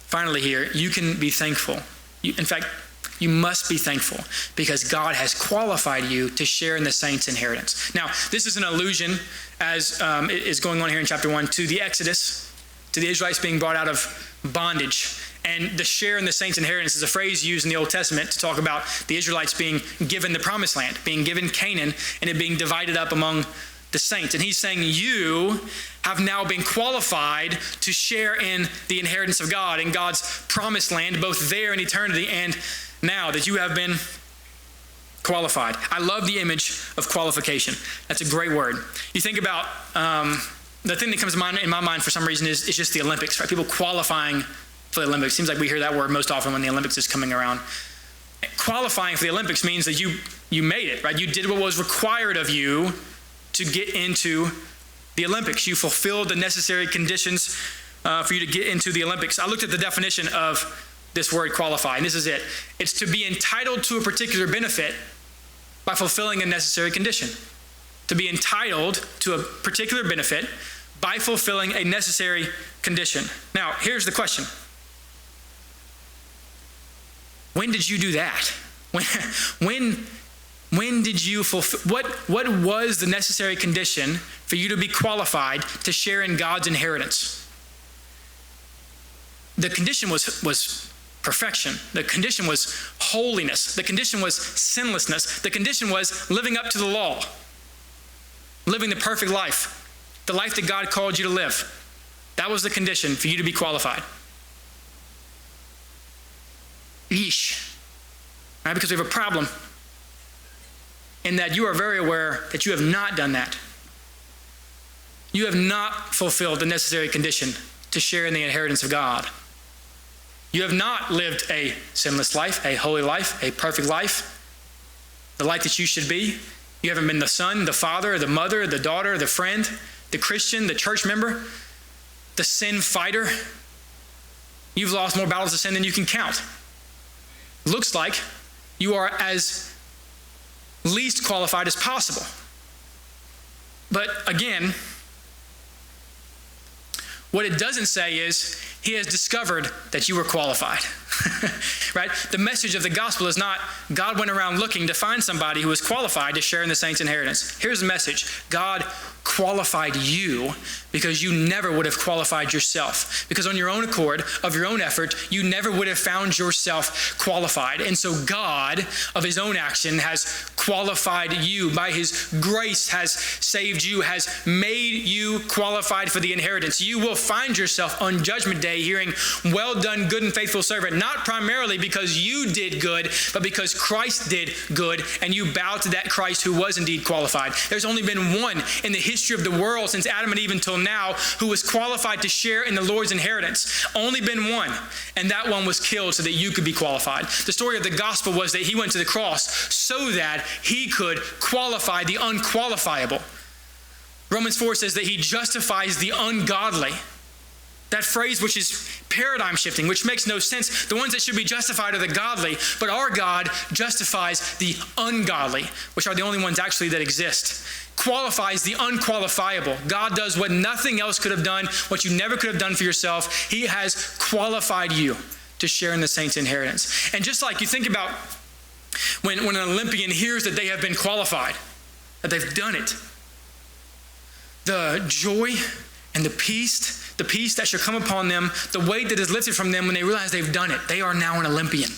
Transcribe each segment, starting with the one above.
finally here, you can be thankful. In fact, you must be thankful because God has qualified you to share in the saints' inheritance. Now, this is an allusion, as is going on here in chapter 1, to the Exodus, to the Israelites being brought out of bondage. And the share in the saints' inheritance is a phrase used in the Old Testament to talk about the Israelites being given the promised land, being given Canaan, and it being divided up among the saints. And he's saying you have now been qualified to share in the inheritance of God, in God's promised land, both there in eternity and now that you have been qualified. I love the image of qualification. That's a great word. You think about the thing that comes to mind in my mind for some reason is just the Olympics, right? People qualifying for the Olympics. Seems like we hear that word most often when the Olympics is coming around. Qualifying for the Olympics means that you made it, right? You did what was required of you to get into the Olympics. You fulfilled the necessary conditions for you to get into the Olympics. I looked at the definition of this word qualify, and this is it. It's to be entitled to a particular benefit by fulfilling a necessary condition. To be entitled to a particular benefit by fulfilling a necessary condition. Now, here's the question. When did you do that? When did you fulfill, what was the necessary condition for you to be qualified to share in God's inheritance? The condition was perfection. The condition was holiness. The condition was sinlessness. The condition was living up to the law, living the perfect life, the life that God called you to live. That was the condition for you to be qualified. Yeesh. Right? Because we have a problem in that you are very aware that you have not done that. You have not fulfilled the necessary condition to share in the inheritance of God. You have not lived a sinless life, a holy life, a perfect life, the life that you should be. You haven't been the son, the father, the mother, the daughter, the friend, the Christian, the church member, the sin fighter. You've lost more battles of sin than you can count. Looks like you are as least qualified as possible. But again, what it doesn't say is he has discovered that you were qualified. Right? The message of the gospel is not God went around looking to find somebody who was qualified to share in the saints' inheritance. Here's the message. God qualified you because you never would have qualified yourself. Because on your own accord, of your own effort, you never would have found yourself qualified. And so God, of his own action, has qualified you. By his grace has saved you, has made you qualified for the inheritance. You will find yourself on Judgment Day hearing, "Well done, good and faithful servant," not primarily because you did good, but because Christ did good, and you bow to that Christ who was indeed qualified. There's only been one in the history of the world since Adam and Eve until now who was qualified to share in the Lord's inheritance. Only been one, and that one was killed so that you could be qualified. The story of the gospel was that he went to the cross so that he could qualify the unqualifiable. Romans 4 says that he justifies the ungodly. That phrase, which is paradigm shifting, which makes no sense. The ones that should be justified are the godly, but our God justifies the ungodly, which are the only ones actually that exist. Qualifies the unqualifiable. God does what nothing else could have done, what you never could have done for yourself. He has qualified you to share in the saints' inheritance. And just like you think about when an Olympian hears that they have been qualified, that they've done it, the joy and the peace that shall come upon them, the weight that is lifted from them when they realize they've done it. They are now an Olympian.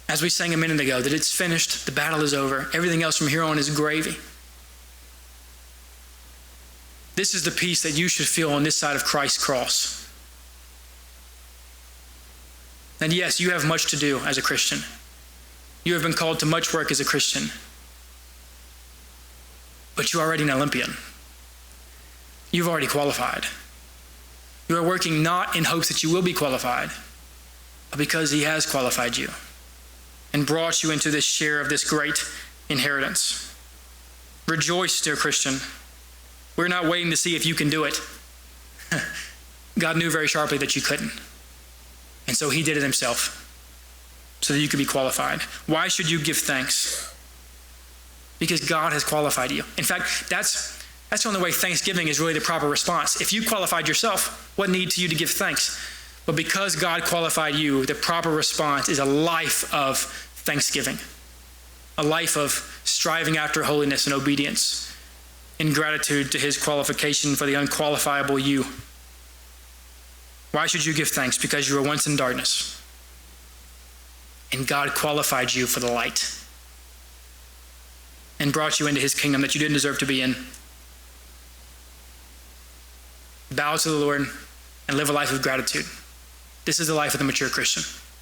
As we sang a minute ago, that it's finished, the battle is over, everything else from here on is gravy. This is the peace that you should feel on this side of Christ's cross. And yes, you have much to do as a Christian. You have been called to much work as a Christian. But you're already an Olympian. You've already qualified. You are working not in hopes that you will be qualified, but because he has qualified you and brought you into this share of this great inheritance. Rejoice, dear Christian. We're not waiting to see if you can do it. God knew very sharply that you couldn't. And so he did it himself so that you could be qualified. Why should you give thanks? Because God has qualified you. In fact, that's That's the only way thanksgiving is really the proper response. If you qualified yourself, what need to you to give thanks? But because God qualified you, the proper response is a life of thanksgiving, a life of striving after holiness and obedience, in gratitude to his qualification for the unqualifiable you. Why should you give thanks? Because you were once in darkness, and God qualified you for the light and brought you into his kingdom that you didn't deserve to be in. Bow to the Lord and live a life of gratitude. This is the life of the mature Christian.